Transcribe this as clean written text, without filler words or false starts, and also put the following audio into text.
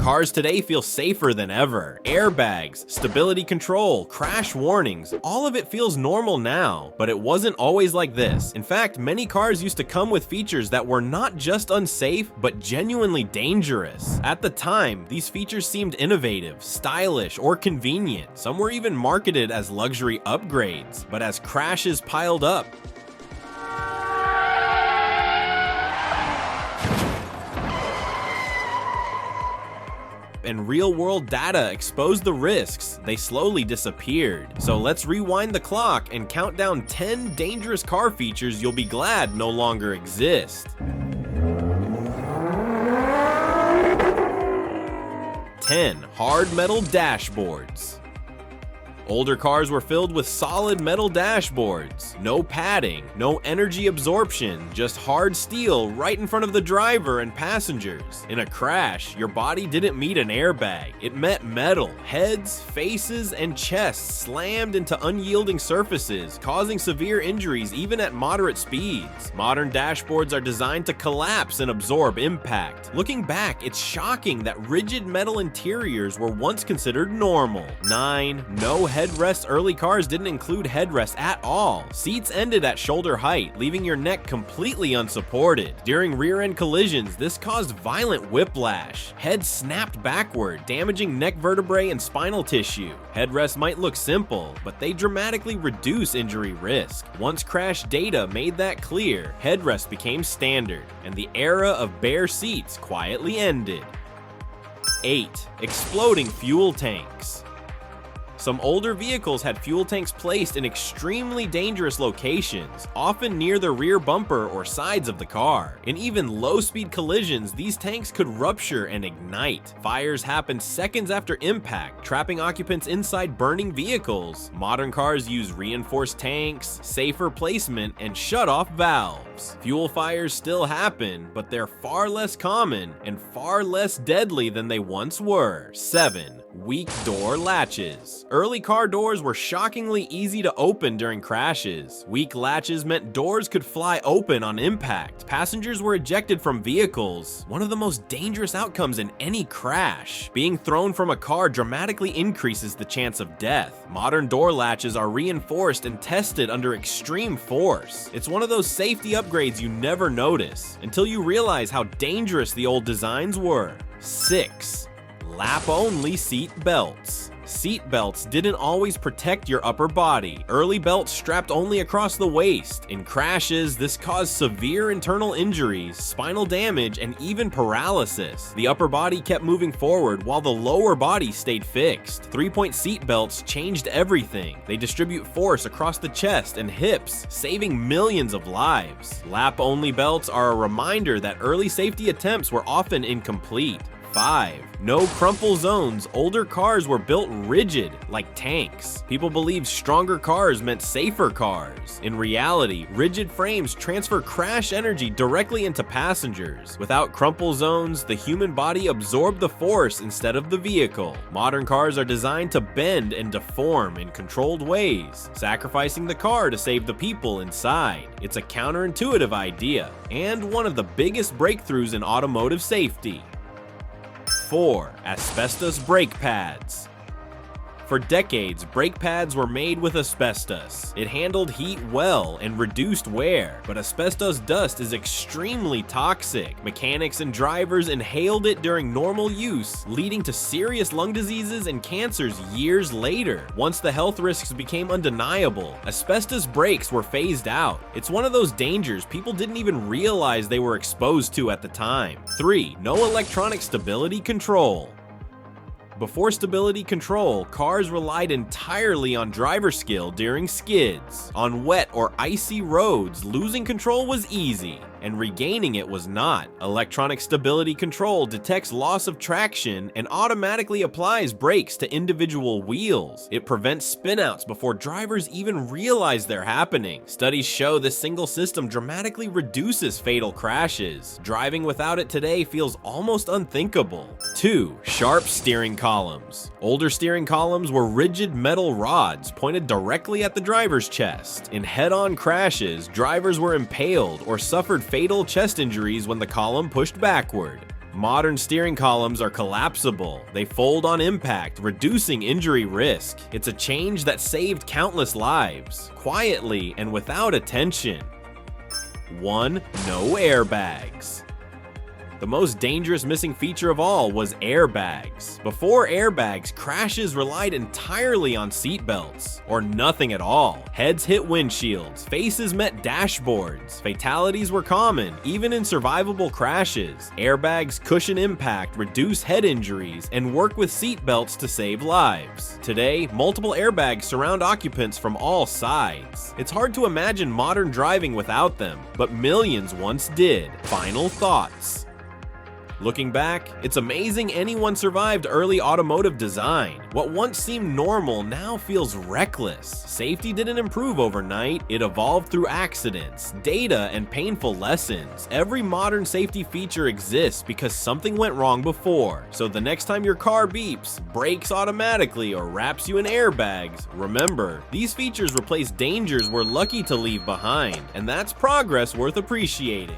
Cars today feel safer than ever. Airbags, stability control, crash warnings, all of it feels normal now, but it wasn't always like this. In fact, many cars used to come with features that were not just unsafe, but genuinely dangerous. At the time, these features seemed innovative, stylish, or convenient. Some were even marketed as luxury upgrades, but as crashes piled up, and real-world data exposed the risks, they slowly disappeared. So let's rewind the clock and count down 10 dangerous car features you'll be glad no longer exist. 10. Hard metal dashboards. Older cars were filled with solid metal dashboards. No padding, no energy absorption, just hard steel right in front of the driver and passengers. In a crash, your body didn't meet an airbag. It met metal. Heads, faces, and chests slammed into unyielding surfaces, causing severe injuries even at moderate speeds. Modern dashboards are designed to collapse and absorb impact. Looking back, it's shocking that rigid metal interiors were once considered normal. 9. No headrests. Early cars didn't include headrests at all. Seats ended at shoulder height, leaving your neck completely unsupported. During rear-end collisions, this caused violent whiplash. Heads snapped backward, damaging neck vertebrae and spinal tissue. Headrests might look simple, but they dramatically reduce injury risk. Once crash data made that clear, headrests became standard, and the era of bare seats quietly ended. 8. Exploding fuel tanks. Some older vehicles had fuel tanks placed in extremely dangerous locations, often near the rear bumper or sides of the car. In even low-speed collisions, these tanks could rupture and ignite. Fires happened seconds after impact, trapping occupants inside burning vehicles. Modern cars use reinforced tanks, safer placement, and shut-off valves. Fuel fires still happen, but they're far less common and far less deadly than they once were. 7. Weak door latches. Early car doors were shockingly easy to open during crashes. Weak latches meant doors could fly open on impact. Passengers were ejected from vehicles, one of the most dangerous outcomes in any crash. Being thrown from a car dramatically increases the chance of death. Modern door latches are reinforced and tested under extreme force. It's one of those safety upgrades you never notice until you realize how dangerous the old designs were. 6. Lap-only seat belts. Seat belts didn't always protect your upper body. Early belts strapped only across the waist. In crashes, this caused severe internal injuries, spinal damage, and even paralysis. The upper body kept moving forward while the lower body stayed fixed. 3-point seat belts changed everything. They distribute force across the chest and hips, saving millions of lives. Lap-only belts are a reminder that early safety attempts were often incomplete. 5. No crumple zones. Older cars were built rigid, like tanks. People believed stronger cars meant safer cars. In reality, rigid frames transfer crash energy directly into passengers. Without crumple zones, the human body absorbed the force instead of the vehicle. Modern cars are designed to bend and deform in controlled ways, sacrificing the car to save the people inside. It's a counterintuitive idea, and one of the biggest breakthroughs in automotive safety. 4. Asbestos brake pads. For decades, brake pads were made with asbestos. It handled heat well and reduced wear, but asbestos dust is extremely toxic. Mechanics and drivers inhaled it during normal use, leading to serious lung diseases and cancers years later. Once the health risks became undeniable, asbestos brakes were phased out. It's one of those dangers people didn't even realize they were exposed to at the time. 3. No electronic stability control. Before stability control, cars relied entirely on driver skill during skids. On wet or icy roads, losing control was easy, and regaining it was not. Electronic stability control detects loss of traction and automatically applies brakes to individual wheels. It prevents spinouts before drivers even realize they're happening. Studies show this single system dramatically reduces fatal crashes. Driving without it today feels almost unthinkable. 2. Sharp steering columns. Older steering columns were rigid metal rods pointed directly at the driver's chest. In head-on crashes, drivers were impaled or suffered fatal chest injuries when the column pushed backward. Modern steering columns are collapsible. They fold on impact, reducing injury risk. It's a change that saved countless lives, quietly and without attention. 1. No airbags. The most dangerous missing feature of all was airbags. Before airbags, crashes relied entirely on seatbelts, or nothing at all. Heads hit windshields, faces met dashboards. Fatalities were common, even in survivable crashes. Airbags cushion impact, reduce head injuries, and work with seatbelts to save lives. Today, multiple airbags surround occupants from all sides. It's hard to imagine modern driving without them, but millions once did. Final thoughts. Looking back, it's amazing anyone survived early automotive design. What once seemed normal now feels reckless. Safety didn't improve overnight, it evolved through accidents, data, and painful lessons. Every modern safety feature exists because something went wrong before. So the next time your car beeps, brakes automatically, or wraps you in airbags, remember, these features replace dangers we're lucky to leave behind, and that's progress worth appreciating.